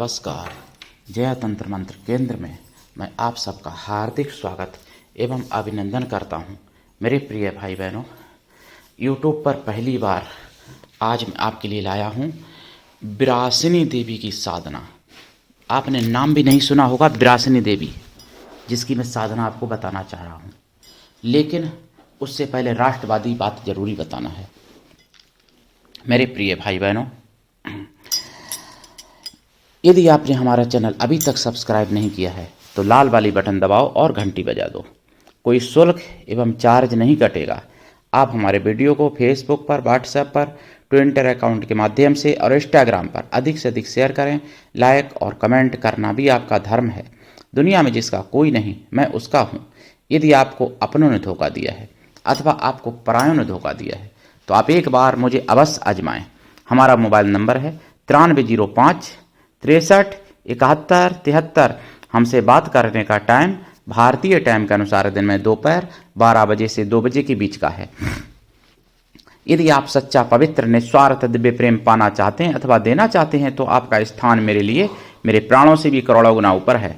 नमस्कार। जय तंत्र मंत्र केंद्र में मैं आप सबका हार्दिक स्वागत एवं अभिनंदन करता हूं। मेरे प्रिय भाई बहनों, यूट्यूब पर पहली बार आज मैं आपके लिए लाया हूं विरासिनी देवी की साधना। आपने नाम भी नहीं सुना होगा, विरासिनी देवी, जिसकी मैं साधना आपको बताना चाह रहा हूं। लेकिन उससे पहले राष्ट्रवादी बात जरूरी बताना है। मेरे प्रिय भाई बहनों, यदि आपने हमारा चैनल अभी तक सब्सक्राइब नहीं किया है तो लाल वाली बटन दबाओ और घंटी बजा दो। कोई शुल्क एवं चार्ज नहीं कटेगा। आप हमारे वीडियो को फेसबुक पर, व्हाट्सएप पर, ट्विटर अकाउंट के माध्यम से और इंस्टाग्राम पर अधिक से अधिक शेयर करें। लाइक और कमेंट करना भी आपका धर्म है। दुनिया में जिसका कोई नहीं, मैं उसका हूँ। यदि आपको अपनों ने धोखा दिया है अथवा आपको परायों ने धोखा दिया है तो आप एक बार मुझे अवश्य आजमाएं। हमारा मोबाइल नंबर है 9305 63 71 73। हमसे बात करने का टाइम भारतीय टाइम के अनुसार दिन में दोपहर 12 बजे से 2 बजे के बीच का है। यदि आप सच्चा, पवित्र, निस्वार्थ दिव्य प्रेम पाना चाहते हैं अथवा देना चाहते हैं तो आपका स्थान मेरे लिए मेरे प्राणों से भी करोड़ों गुना ऊपर है।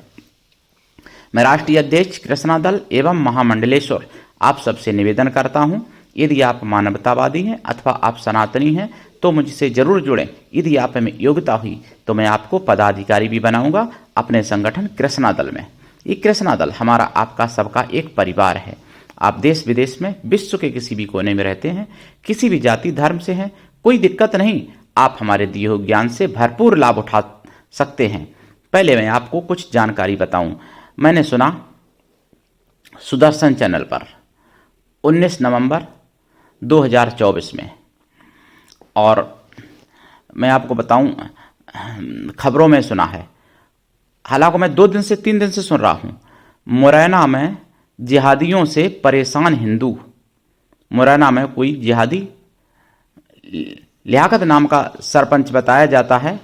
मैं राष्ट्रीय अध्यक्ष कृष्णा दल एवं महामंडलेश्वर आप सबसे निवेदन करता हूं, यदि आप मानवतावादी हैं अथवा आप सनातनी हैं तो मुझसे जरूर जुड़ें। यदि आप में योग्यता हुई तो मैं आपको पदाधिकारी भी बनाऊंगा अपने संगठन कृष्णा दल में। ये कृष्णा दल हमारा, आपका, सबका एक परिवार है। आप देश विदेश में, विश्व के किसी भी कोने में रहते हैं, किसी भी जाति धर्म से हैं, कोई दिक्कत नहीं। आप हमारे दिए हुए ज्ञान से भरपूर लाभ उठा सकते हैं। पहले मैं आपको कुछ जानकारी बताऊं। मैंने सुना सुदर्शन चैनल पर 19 नवंबर 2024 में, और मैं आपको बताऊं खबरों में सुना है। हालांकि मैं 2 दिन से 3 दिन से सुन रहा हूं। मुरैना में जिहादियों से परेशान हिंदू। मुरैना में कोई जिहादी, लियाकत नाम का सरपंच बताया जाता है,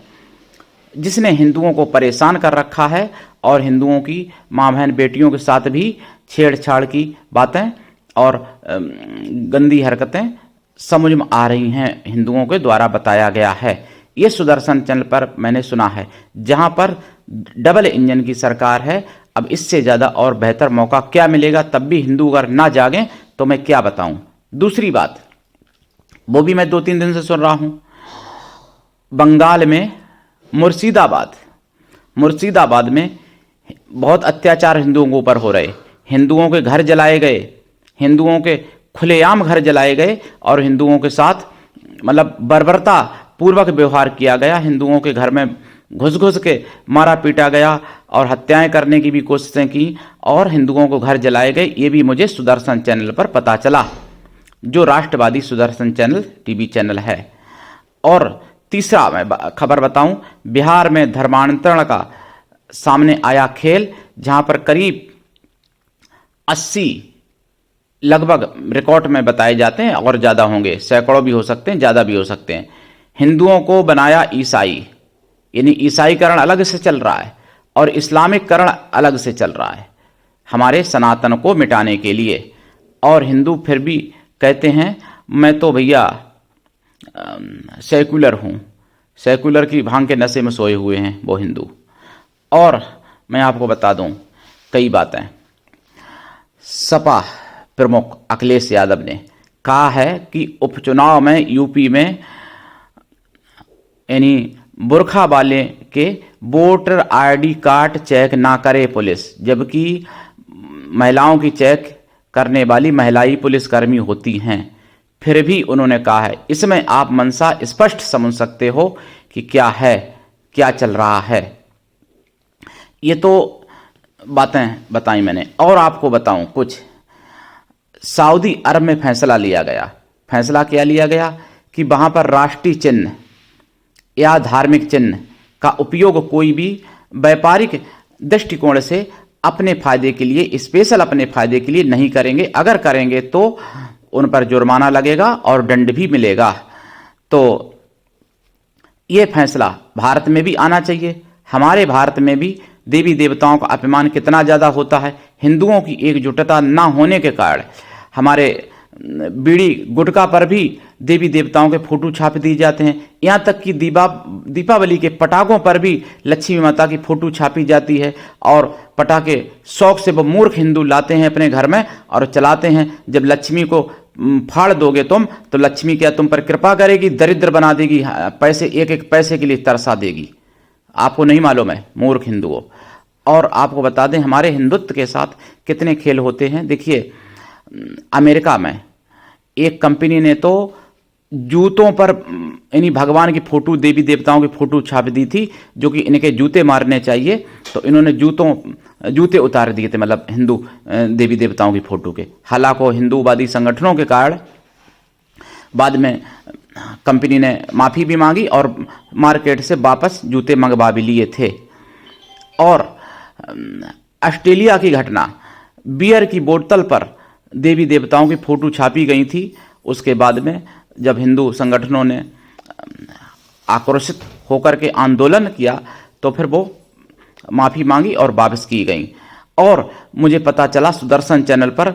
जिसने हिंदुओं को परेशान कर रखा है और हिंदुओं की माँ बहन बेटियों के साथ भी छेड़छाड़ की बातें और गंदी हरकतें समझ में आ रही हैं, हिंदुओं के द्वारा बताया गया है। ये सुदर्शन चैनल पर मैंने सुना है, जहां पर डबल इंजन की सरकार है। अब इससे ज़्यादा और बेहतर मौका क्या मिलेगा? तब भी हिंदू अगर ना जागें तो मैं क्या बताऊं। दूसरी बात, वो भी मैं 2-3 दिन से सुन रहा हूं। बंगाल में मुर्शिदाबाद में बहुत अत्याचार हिंदुओं के ऊपर हो रहे। हिंदुओं के घर जलाए गए, हिंदुओं के खुलेआम घर जलाए गए और हिंदुओं के साथ मतलब बर्बरता पूर्वक व्यवहार किया गया। हिंदुओं के घर में घुस घुस के मारा पीटा गया और हत्याएं करने की भी कोशिशें की और हिंदुओं को घर जलाए गए। ये भी मुझे सुदर्शन चैनल पर पता चला, जो राष्ट्रवादी सुदर्शन चैनल टीवी चैनल है। और तीसरा मैं खबर बताऊं, बिहार में धर्मांतरण का सामने आया खेल, जहां पर करीब 80 लगभग रिकॉर्ड में बताए जाते हैं, और ज़्यादा होंगे, सैकड़ों भी हो सकते हैं, ज़्यादा भी हो सकते हैं। हिंदुओं को बनाया ईसाई, यानी ईसाईकरण अलग से चल रहा है और इस्लामिककरण अलग से चल रहा है हमारे सनातन को मिटाने के लिए। और हिंदू फिर भी कहते हैं मैं तो भैया सेकुलर हूँ। सेकुलर की भांग के नशे में सोए हुए हैं वो हिंदू। और मैं आपको बता दूं कई बातें। सपा प्रमुख अखिलेश यादव ने कहा है कि उपचुनाव में यूपी में यानी बुरखा वाले के वोटर आईडी कार्ड चेक ना करे पुलिस, जबकि महिलाओं की चेक करने वाली महिलाई पुलिसकर्मी होती हैं। फिर भी उन्होंने कहा है, इसमें आप मंशा स्पष्ट समझ सकते हो कि क्या है, क्या चल रहा है। ये तो बातें बताई मैंने। और आपको बताऊं कुछ, सऊदी अरब में फैसला लिया गया। फैसला क्या लिया गया कि वहां पर राष्ट्रीय चिन्ह या धार्मिक चिन्ह का उपयोग कोई भी व्यापारिक दृष्टिकोण से अपने फायदे के लिए, स्पेशल अपने फायदे के लिए नहीं करेंगे। अगर करेंगे तो उन पर जुर्माना लगेगा और दंड भी मिलेगा। तो ये फैसला भारत में भी आना चाहिए। हमारे भारत में भी देवी देवताओं का अपमान कितना ज़्यादा होता है। हिंदुओं की एकजुटता ना होने के कारण हमारे बीड़ी गुटखा पर भी देवी देवताओं के फोटो छाप दिए जाते हैं। यहाँ तक कि दीपावली के पटाखों पर भी लक्ष्मी माता की फोटो छापी जाती है और पटाखे शौक से वो मूर्ख हिंदू लाते हैं अपने घर में और चलाते हैं। जब लक्ष्मी को फाड़ दोगे तुम तो लक्ष्मी क्या तुम पर कृपा करेगी? दरिद्र बना देगी, पैसे एक एक पैसे के लिए तरसा देगी। आपको नहीं मालूम है मूर्ख हिंदुओं। और आपको बता दें हमारे हिंदुत्व के साथ कितने खेल होते हैं। देखिए अमेरिका में एक कंपनी ने तो जूतों पर इन्हीं भगवान की फोटो, देवी देवताओं की फोटो छाप दी थी जो कि इनके जूते मारने चाहिए, तो इन्होंने जूते उतार दिए थे, मतलब हिंदू देवी देवताओं की फोटो के। हालांकि हिंदूवादी संगठनों के कारण बाद में कंपनी ने माफ़ी भी मांगी और मार्केट से वापस जूते मंगवा भी लिए थे। और ऑस्ट्रेलिया की घटना, बियर की बोतल पर देवी देवताओं की फोटो छापी गई थी। उसके बाद में जब हिंदू संगठनों ने आक्रोशित होकर के आंदोलन किया तो फिर वो माफ़ी मांगी और वापस की गई। और मुझे पता चला सुदर्शन चैनल पर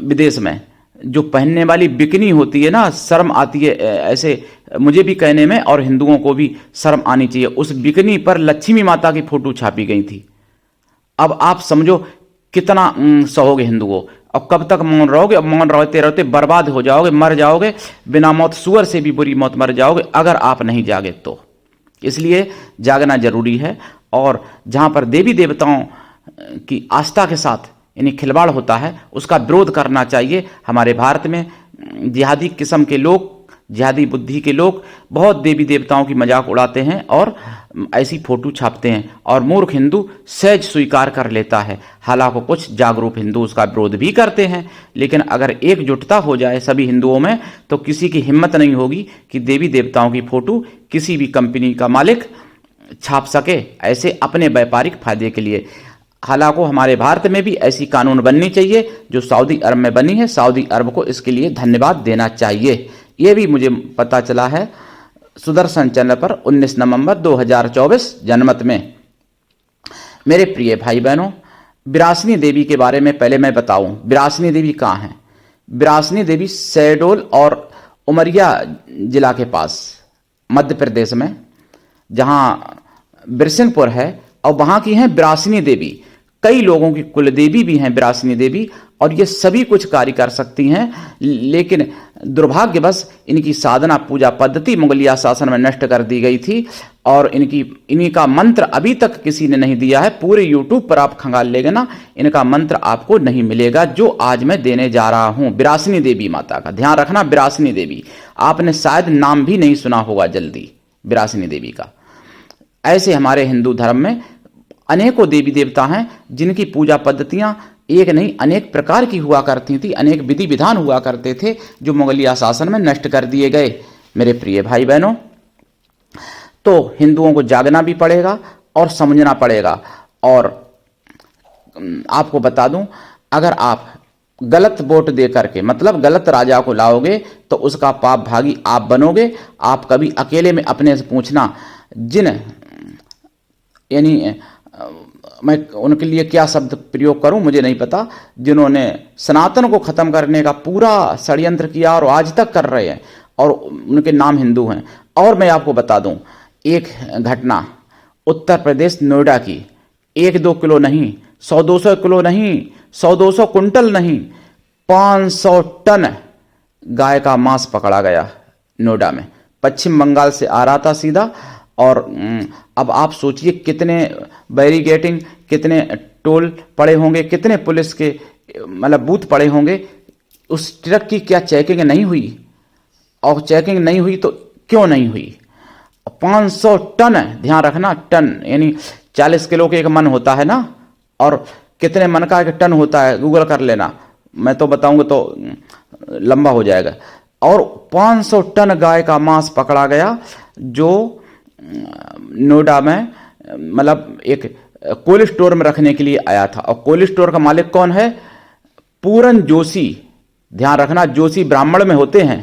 विदेश में जो पहनने वाली बिकनी होती है ना, शर्म आती है ऐसे मुझे भी कहने में और हिंदुओं को भी शर्म आनी चाहिए, उस बिकनी पर लक्ष्मी माता की फोटो छापी गई थी। अब आप समझो कितना सहोगे हिंदुओं, और कब तक मौन रहोगे? अब मौन रहते रहते बर्बाद हो जाओगे, मर जाओगे, बिना मौत सूअर से भी बुरी मौत मर जाओगे अगर आप नहीं जागे तो। इसलिए जागना जरूरी है। और जहाँ पर देवी देवताओं की आस्था के साथ यानी खिलवाड़ होता है उसका विरोध करना चाहिए। हमारे भारत में जिहादी किस्म के लोग, जिहादी बुद्धि के लोग बहुत देवी देवताओं की मजाक उड़ाते हैं और ऐसी फोटो छापते हैं और मूर्ख हिंदू सहज स्वीकार कर लेता है। हालांकि कुछ जागरूक हिंदू उसका विरोध भी करते हैं, लेकिन अगर एकजुटता हो जाए सभी हिंदुओं में तो किसी की हिम्मत नहीं होगी कि देवी देवताओं की फोटो किसी भी कंपनी का मालिक छाप सके ऐसे अपने व्यापारिक फायदे के लिए। हालांकि हमारे भारत में भी ऐसी कानून बननी चाहिए जो सऊदी अरब में बनी है। सऊदी अरब को इसके लिए धन्यवाद देना चाहिए। ये भी मुझे पता चला है सुदर्शन चैनल पर 19 नवंबर 2024 जनमत में। मेरे प्रिय भाई बहनों, विरासनी देवी के बारे में पहले मैं बताऊं, विरासनी देवी कहाँ है? विरासनी देवी शहडोल और उमरिया जिला के पास मध्य प्रदेश में, जहाँ बिरसिनपुर है, और वहाँ की है विरासनी देवी। कई लोगों की कुल देवी भी हैं विरासनी देवी, और ये सभी कुछ कार्य कर सकती हैं, लेकिन दुर्भाग्यवश इनकी साधना पूजा पद्धति मुगलिया शासन में नष्ट कर दी गई थी और इन्हीं का मंत्र अभी तक किसी ने नहीं दिया है। पूरे यूट्यूब पर आप खंगाल लेंगे ना, इनका मंत्र आपको नहीं मिलेगा जो आज मैं देने जा रहा हूँ। विरासनी देवी माता का ध्यान रखना। विरासनी देवी आपने शायद नाम भी नहीं सुना होगा जल्दी, विरासनी देवी का। ऐसे हमारे हिंदू धर्म में अनेकों देवी देवता हैं जिनकी पूजा पद्धतियां एक नहीं अनेक प्रकार की हुआ करती थी, अनेक विधि विधान हुआ करते थे जो मुगलिया शासन में नष्ट कर दिए गए। मेरे प्रिय भाई बहनों, तो हिंदुओं को जागना भी पड़ेगा और समझना पड़ेगा। और आपको बता दूं, अगर आप गलत वोट दे करके मतलब गलत राजा को लाओगे तो उसका पाप भागी आप बनोगे। आप कभी अकेले में अपने से पूछना, जिन यानी मैं उनके लिए क्या शब्द प्रयोग करूं मुझे नहीं पता, जिन्होंने सनातन को खत्म करने का पूरा षड्यंत्र किया और आज तक कर रहे हैं, और उनके नाम हिंदू हैं। और मैं आपको बता दूं एक घटना उत्तर प्रदेश नोएडा की, 1-2 किलो नहीं, 100-200 किलो नहीं, 100-200 कुंटल नहीं, 500 टन गाय का मांस पकड़ा गया नोएडा में। पश्चिम बंगाल से आ रहा था सीधा। और अब आप सोचिए कितने बैरिगेटिंग, कितने टोल पड़े होंगे, कितने पुलिस के मतलब बूथ पड़े होंगे। उस ट्रक की क्या चेकिंग नहीं हुई? और चेकिंग नहीं हुई तो क्यों नहीं हुई? 500 टन, ध्यान रखना, टन यानी 40 किलो के एक मन होता है ना, और कितने मन का एक टन होता है गूगल कर लेना, मैं तो बताऊंगा तो लंबा हो जाएगा। और 500 टन गाय का मांस पकड़ा गया जो नोएडा में मतलब एक कोल्ड स्टोर में रखने के लिए आया था। और कोल्ड स्टोर का मालिक कौन है? पूरन जोशी। ध्यान रखना, जोशी ब्राह्मण में होते हैं।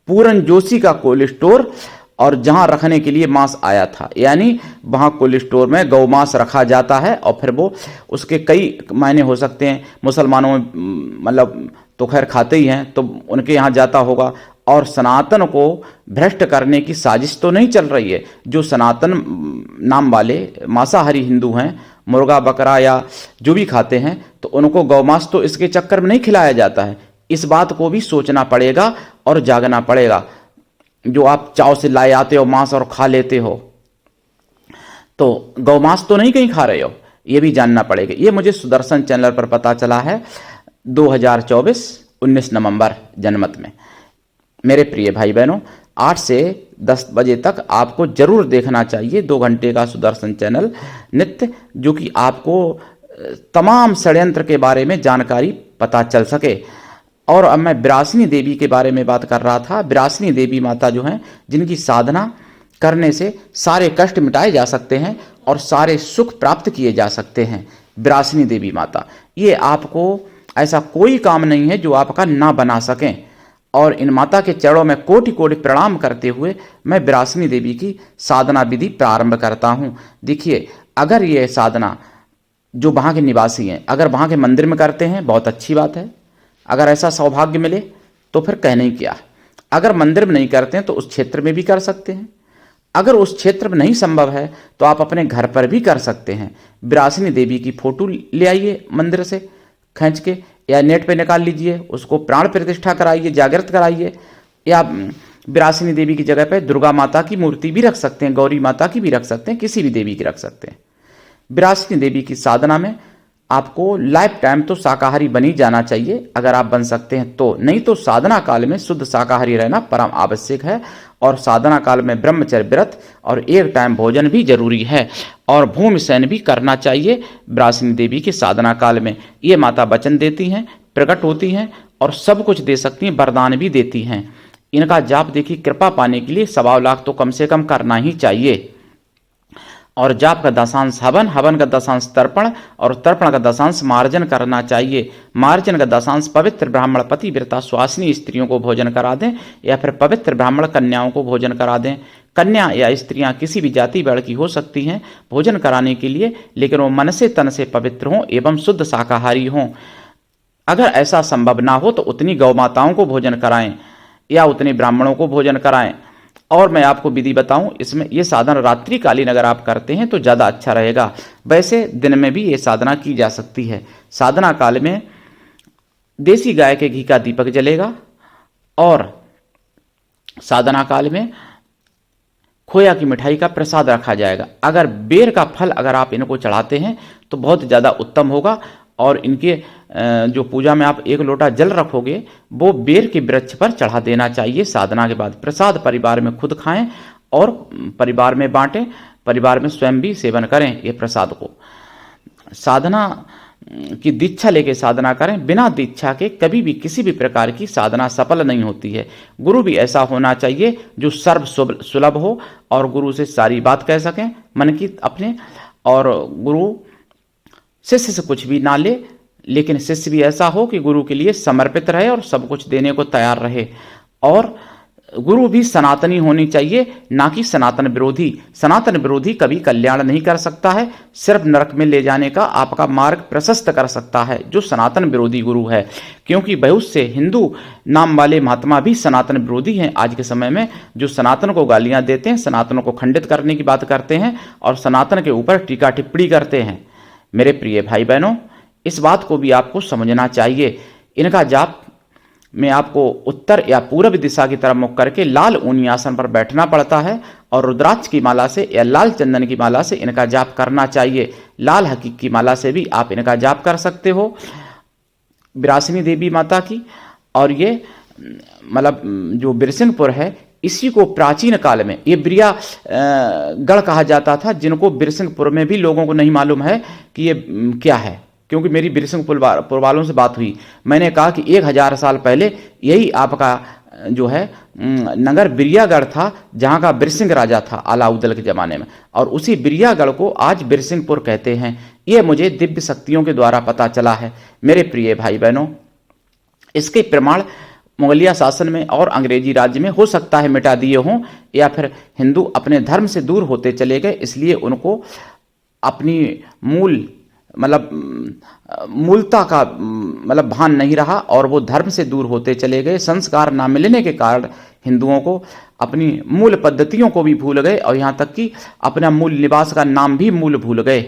पूरन जोशी का कोल्ड स्टोर, और जहां रखने के लिए मांस आया था, यानी वहां कोल्ड स्टोर में गौ मांस रखा जाता है और फिर वो उसके कई मायने हो सकते हैं। मुसलमानों में मतलब तो खैर खाते ही हैं, तो उनके यहाँ जाता होगा। और सनातन को भ्रष्ट करने की साजिश तो नहीं चल रही है। जो सनातन नाम वाले मांसाहारी हिंदू हैं, मुर्गा बकरा या जो भी खाते हैं, तो उनको गौमांस तो इसके चक्कर में नहीं खिलाया जाता है। इस बात को भी सोचना पड़ेगा और जागना पड़ेगा। जो आप चाव से लाए आते हो मांस और खा लेते हो, तो गौमांस तो नहीं कहीं खा रहे हो, ये भी जानना पड़ेगा। ये मुझे सुदर्शन चैनल पर पता चला है 2024 19 नवंबर जनमत में। मेरे प्रिय भाई बहनों, 8 से 10 बजे तक आपको जरूर देखना चाहिए 2 घंटे का सुदर्शन चैनल नित्य, जो कि आपको तमाम षड्यंत्र के बारे में जानकारी पता चल सके। और अब मैं विरासिनी देवी के बारे में बात कर रहा था। विरासिनी देवी माता जो हैं, जिनकी साधना करने से सारे कष्ट मिटाए जा सकते हैं और सारे सुख प्राप्त किए जा सकते हैं। विरासिनी देवी माता, ये आपको ऐसा कोई काम नहीं है जो आपका ना बना सकें। और इन माता के चरणों में कोटि कोटि प्रणाम करते हुए मैं विरासिनी देवी की साधना विधि प्रारंभ करता हूँ। देखिए, अगर ये साधना जो वहाँ के निवासी हैं, अगर वहाँ के मंदिर में करते हैं, बहुत अच्छी बात है। अगर ऐसा सौभाग्य मिले तो फिर कहने ही क्या। अगर मंदिर में नहीं करते हैं तो उस क्षेत्र में भी कर सकते हैं। अगर उस क्षेत्र में नहीं संभव है तो आप अपने घर पर भी कर सकते हैं। विरासिनी देवी की फोटो ले आइए मंदिर से खींच के, या नेट पे निकाल लीजिए, उसको प्राण प्रतिष्ठा कराइए, जागृत कराइए। या विरासिनी देवी की जगह पे दुर्गा माता की मूर्ति भी रख सकते हैं, गौरी माता की भी रख सकते हैं, किसी भी देवी की रख सकते हैं। विरासिनी देवी की साधना में आपको लाइफ टाइम तो शाकाहारी बन ही जाना चाहिए, अगर आप बन सकते हैं तो। नहीं तो साधना काल में शुद्ध शाकाहारी रहना परम आवश्यक है। और साधना काल में ब्रह्मचर्य व्रत और 1 टाइम भोजन भी जरूरी है। और भूमि शयन भी करना चाहिए विरासिनी देवी की साधना काल में। ये माता वचन देती हैं, प्रकट होती हैं और सब कुछ दे सकती हैं, वरदान भी देती हैं। इनका जाप देखिए, कृपा पाने के लिए 1.25 लाख तो कम से कम करना ही चाहिए। और जाप का दशांश हवन, हवन का दशांश तर्पण और तर्पण का दशांश मार्जन करना चाहिए। मार्जन का दशांश पवित्र ब्राह्मण पतिव्रता सुहासिनी स्त्रियों को भोजन करा दें, या फिर पवित्र ब्राह्मण कन्याओं को भोजन करा दें। कन्या या स्त्रियां किसी भी जाति वर्ण की हो सकती हैं भोजन कराने के लिए, लेकिन वो मन से तन से पवित्र हों एवं शुद्ध शाकाहारी हों। अगर ऐसा संभव ना हो तो उतनी गौ माताओं को भोजन कराएं या उतने ब्राह्मणों को भोजन कराएं। और मैं आपको विधि बताऊं, इसमें ये साधना रात्रिकालीन अगर आप करते हैं तो ज़्यादा अच्छा रहेगा। वैसे दिन में भी ये साधना की जा सकती है। साधना काल में देसी गाय के घी का दीपक जलेगा और साधना काल में खोया की मिठाई का प्रसाद रखा जाएगा। अगर बेर का फल अगर आप इनको चढ़ाते हैं तो बहुत ज़्यादा उत्तम होगा। और इनके जो पूजा में आप 1 लोटा जल रखोगे वो बेर के वृक्ष पर चढ़ा देना चाहिए साधना के बाद। प्रसाद परिवार में खुद खाएं और परिवार में बांटें, परिवार में स्वयं भी सेवन करें ये प्रसाद को। साधना की दीक्षा लेके साधना करें। बिना दीक्षा के कभी भी किसी भी प्रकार की साधना सफल नहीं होती है। गुरु भी ऐसा होना चाहिए जो सर्व सुलभ हो और गुरु से सारी बात कह सकें मन की अपने। और गुरु शिष्य से कुछ भी ना ले, लेकिन शिष्य भी ऐसा हो कि गुरु के लिए समर्पित रहे और सब कुछ देने को तैयार रहे। और गुरु भी सनातनी होनी चाहिए, ना कि सनातन विरोधी। सनातन विरोधी कभी कल्याण नहीं कर सकता है, सिर्फ नरक में ले जाने का आपका मार्ग प्रशस्त कर सकता है जो सनातन विरोधी गुरु है। क्योंकि बहुत से हिंदू नाम वाले महात्मा भी सनातन विरोधी हैं आज के समय में, जो सनातन को गालियां देते हैं, सनातनों को खंडित करने की बात करते हैं और सनातन के ऊपर टीका टिप्पणी करते हैं। मेरे प्रिय भाई बहनों, इस बात को भी आपको समझना चाहिए। इनका जाप में आपको उत्तर या पूर्व दिशा की तरफ मुख करके लाल ऊनी आसन पर बैठना पड़ता है और रुद्राक्ष की माला से या लाल चंदन की माला से इनका जाप करना चाहिए। लाल हकीक की माला से भी आप इनका जाप कर सकते हो विरासिनी देवी माता की। और ये मतलब जो बिरसिंहपुर है, इसी को प्राचीन काल में ये बिरिया गढ़ कहा जाता था, जिनको बिरसिंहपुर में भी लोगों को नहीं मालूम है कि ये क्या है। क्योंकि मेरी बिरसिंहपुर वालों से बात हुई, मैंने कहा कि 1000 साल पहले यही आपका जो है नगर बिरियागढ़ था, जहाँ का बिरसिंह राजा था अलाउद्दीन के ज़माने में, और उसी बिरियागढ़ को आज बिरसिंहपुर कहते हैं। ये मुझे दिव्य शक्तियों के द्वारा पता चला है। मेरे प्रिय भाई बहनों, इसके प्रमाण मुगलिया शासन में और अंग्रेजी राज्य में हो सकता है मिटा दिए हों, या फिर हिंदू अपने धर्म से दूर होते चले गए, इसलिए उनको अपनी मूल मतलब मूलता का मतलब भान नहीं रहा और वो धर्म से दूर होते चले गए। संस्कार ना मिलने के कारण हिंदुओं को अपनी मूल पद्धतियों को भी भूल गए और यहाँ तक कि अपना मूल निवास का नाम भी मूल भूल गए।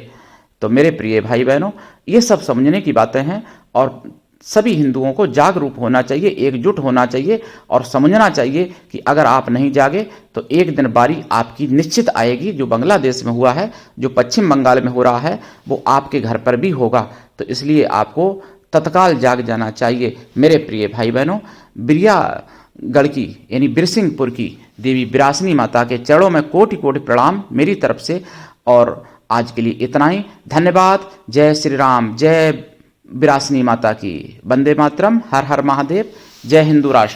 तो मेरे प्रिय भाई बहनों, ये सब समझने की बातें हैं और सभी हिंदुओं को जागरूक होना चाहिए, एकजुट होना चाहिए और समझना चाहिए कि अगर आप नहीं जागे तो एक दिन बारी आपकी निश्चित आएगी। जो बांग्लादेश में हुआ है, जो पश्चिम बंगाल में हो रहा है, वो आपके घर पर भी होगा। तो इसलिए आपको तत्काल जाग जाना चाहिए। मेरे प्रिय भाई बहनों, बिरियागढ़ की यानी बिरसिंहपुर की देवी बिरासनी माता के चरणों में कोटि कोटि प्रणाम मेरी तरफ से। और आज के लिए इतना ही। धन्यवाद। जय श्री राम, जय बिरासनी माता की। वंदे मातरम। हर हर महादेव। जय हिंदू राष्ट्र।